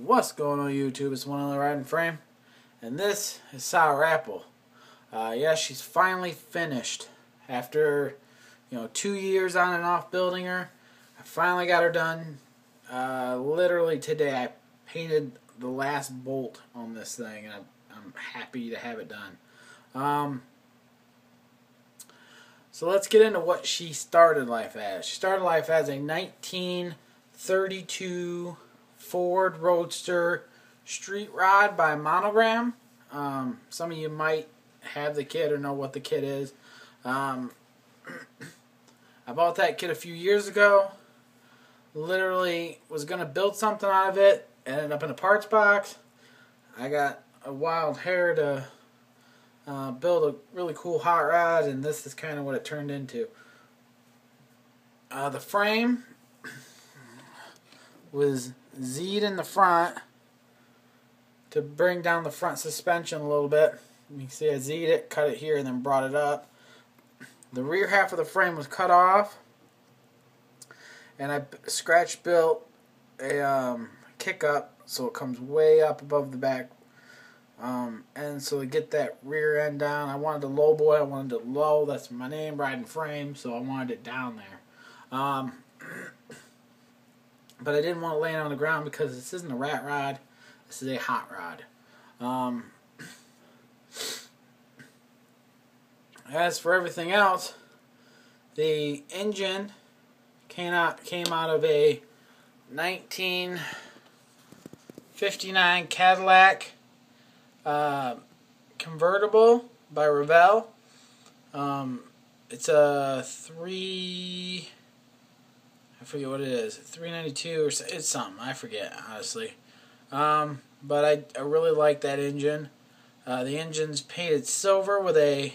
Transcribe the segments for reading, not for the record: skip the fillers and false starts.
What's going on YouTube? It's One on the Riding Frame, and this is Sour Apple. Yeah, she's finally finished. After 2 years on and off building her, I finally got her done. Literally today I painted the last bolt on this thing, and I'm happy to have it done. So let's get into what she started life as. She started life as a 1932 Ford Roadster street rod by Monogram. Some of you might have the kit or know what the kit is. I bought that kit a few years ago. Literally was going to build something out of it. Ended up in a parts box. I got a wild hair to build a really cool hot rod, and this is kind of what it turned into. The frame was Z'd in the front to bring down the front suspension a little bit. You can see I Z'd it, cut it here, and then brought it up. The rear half of the frame was cut off, and I scratch built a kick up so it comes way up above the back. And so to get that rear end down, I wanted to low boy. I wanted it low. That's my name, Riding Frame, so I wanted it down there. But I didn't want to lay it on the ground because this isn't a rat rod. This is a hot rod. As for everything else, the engine came out of a 1959 Cadillac convertible by Revell. It's a I forget what it is, 392 or it's something, I forget honestly. But I really like that engine. The engine's painted silver with a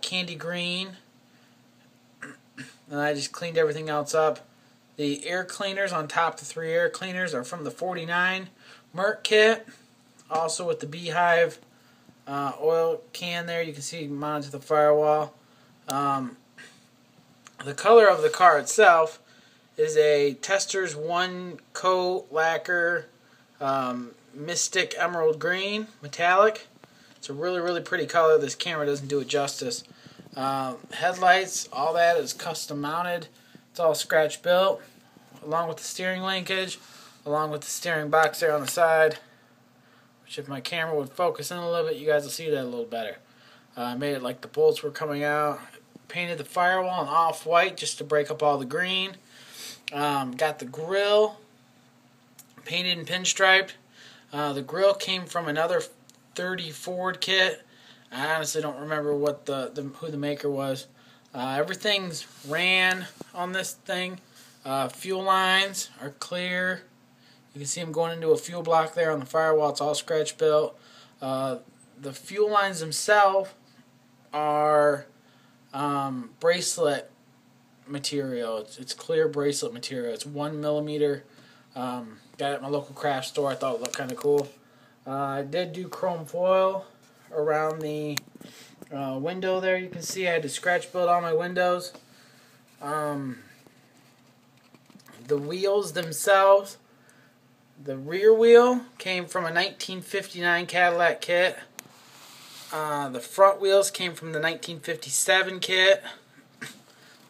candy green, and I just cleaned everything else up. The air cleaners on top, the 3 air cleaners, are from the 49 Merc kit, also with the Beehive oil can there. You can see mounted to the firewall. The color of the car itself is a Testors 1 coat lacquer Mystic Emerald Green metallic. It's a really pretty color. This camera doesn't do it justice. Headlights, all that is custom mounted. It's all scratch built, along with the steering linkage, along with the steering box there on the side, which if my camera would focus in a little bit, you guys will see that a little better. I made it like the bolts were coming out. Painted the firewall in off-white just to break up all the green. Got the grill painted and pinstriped. The grill came from another 30 Ford kit. I honestly don't remember what who the maker was. Everything's ran on this thing. Fuel lines are clear. You can see them going into a fuel block there on the firewall. It's all scratch built. The fuel lines themselves are bracelet material. It's clear bracelet material. It's 1 millimeter. Got it at my local craft store. I thought it looked kind of cool. I did do chrome foil around the window there. You can see I had to scratch build all my windows. The wheels themselves, the rear wheel came from a 1959 Cadillac kit. The front wheels came from the 1957 kit.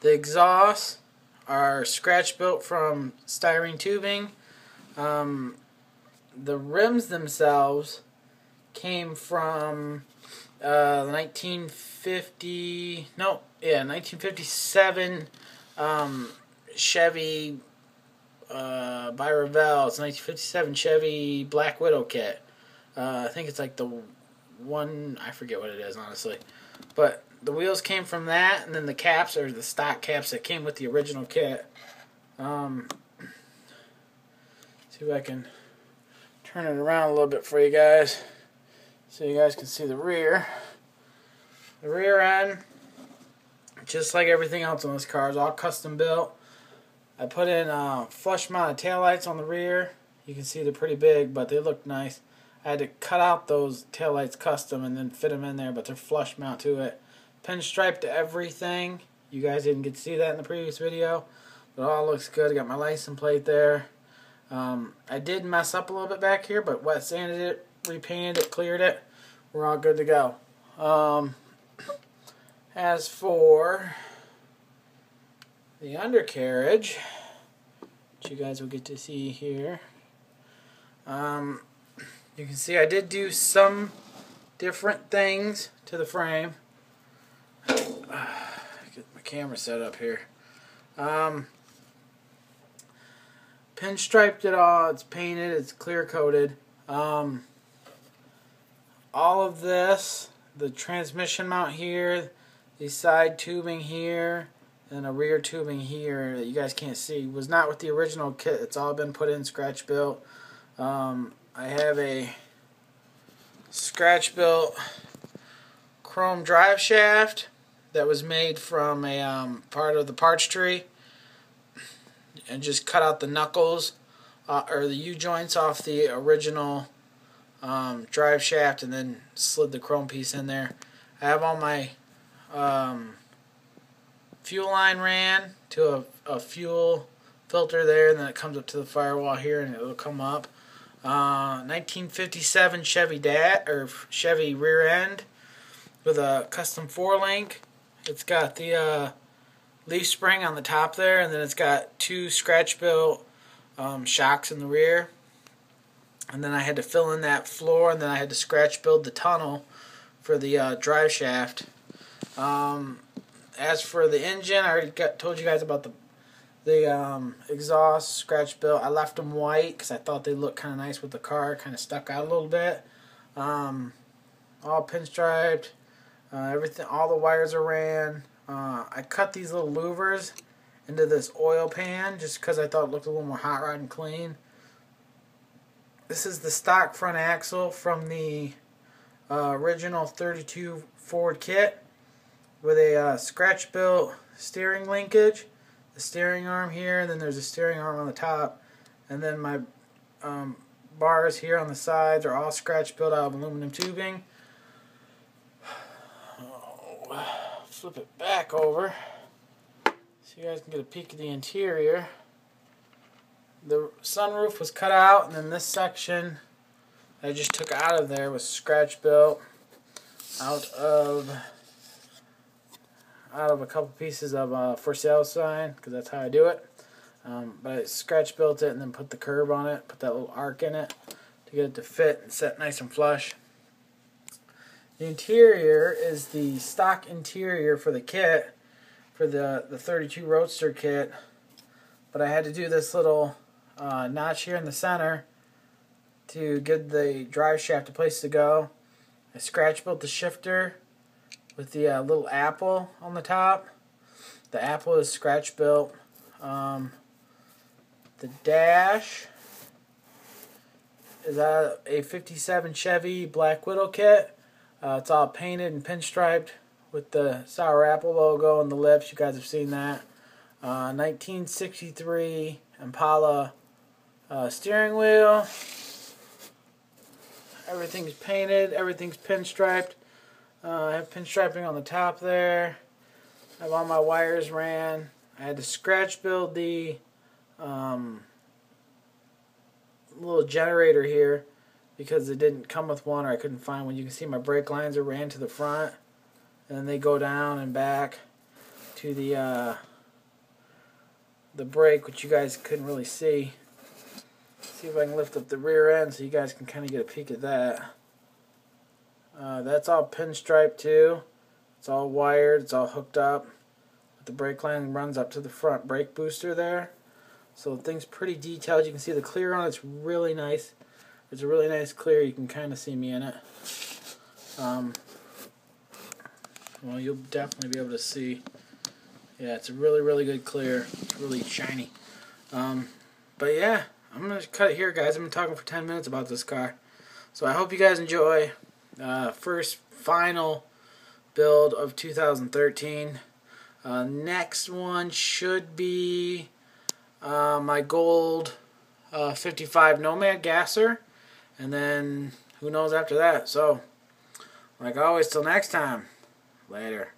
The exhausts are scratch built from styrene tubing. The rims themselves came from 1957 Chevy by Revell. It's a 1957 Chevy Black Widow kit. I think it's like the one, I forget what it is honestly, but the wheels came from that, and then the caps are the stock caps that came with the original kit. See if I can turn it around a little bit for you guys so you guys can see the rear. The rear end, just like everything else on this car, is all custom built. I put in flush mounted taillights on the rear. You can see they're pretty big, but they look nice. I had to cut out those taillights custom and then fit them in there, but they're flush mount to it. Pinstripe to everything. You guys didn't get to see that in the previous video, but it all looks good. I got my license plate there. I did mess up a little bit back here, but wet sanded it, repainted it, cleared it. We're all good to go. As for the undercarriage, which you guys will get to see here, you can see I did do some different things to the frame. Get my camera set up here. Pinstriped it all. It's painted. It's clear coated. All of this, the transmission mount here, the side tubing here, and a rear tubing here that you guys can't see, was not with the original kit. It's all been put in, scratch built. I have a scratch built chrome drive shaft that was made from a part of the parts tree, and just cut out the knuckles or the U-joints off the original drive shaft and then slid the chrome piece in there. I have all my fuel line ran to a fuel filter there, and then it comes up to the firewall here and it'll come up. 1957 Chevy rear end with a custom 4-link. It's got the leaf spring on the top there, and then it's got 2 scratch built shocks in the rear. And then I had to fill in that floor, and then I had to scratch build the tunnel for the drive shaft. As for the engine, I already told you guys about the exhaust scratch built. I left them white because I thought they looked kind of nice with the car. Kind of stuck out a little bit. All pinstriped. Everything, all the wires are ran. I cut these little louvers into this oil pan just because I thought it looked a little more hot rod and clean. This is the stock front axle from the original 32 Ford kit with a scratch built steering linkage. The steering arm here, and then there's a steering arm on the top, and then my bars here on the sides are all scratch built out of aluminum tubing. Flip it back over so you guys can get a peek of the interior. The sunroof was cut out, and then this section I just took out of there was scratch built out of a couple pieces of for sale sign, because that's how I do it. But I scratch built it and then put the curb on it, put that little arc in it to get it to fit and set nice and flush. The interior is the stock interior for the kit, for the 32 Roadster kit, but I had to do this little notch here in the center to give the drive shaft a place to go. I scratch built the shifter with the little apple on the top. The apple is scratch built. The dash is a 57 Chevy Black Widow kit. It's all painted and pinstriped with the Sour Apple logo on the lips. You guys have seen that. 1963 Impala steering wheel. Everything's painted. Everything's pinstriped. I have pinstriping on the top there. I have all my wires ran. I had to scratch build the little generator here because it didn't come with one, or I couldn't find one. You can see my brake lines are ran to the front, and then they go down and back to the brake, which you guys couldn't really see. See if I can lift up the rear end so you guys can kind of get a peek at that. That's all pinstriped too. It's all wired. It's all hooked up. The brake line runs up to the front brake booster there. So the thing's pretty detailed. You can see the clear on it's really nice. It's a really nice clear. You can kind of see me in it. Well, you'll definitely be able to see. Yeah, it's a really, really good clear. It's really shiny. But yeah, I'm going to cut it here, guys. I've been talking for 10 minutes about this car. So I hope you guys enjoy. First final build of 2013. Next one should be my gold 55 Nomad Gasser, and then who knows after that. So like always, till next time, later.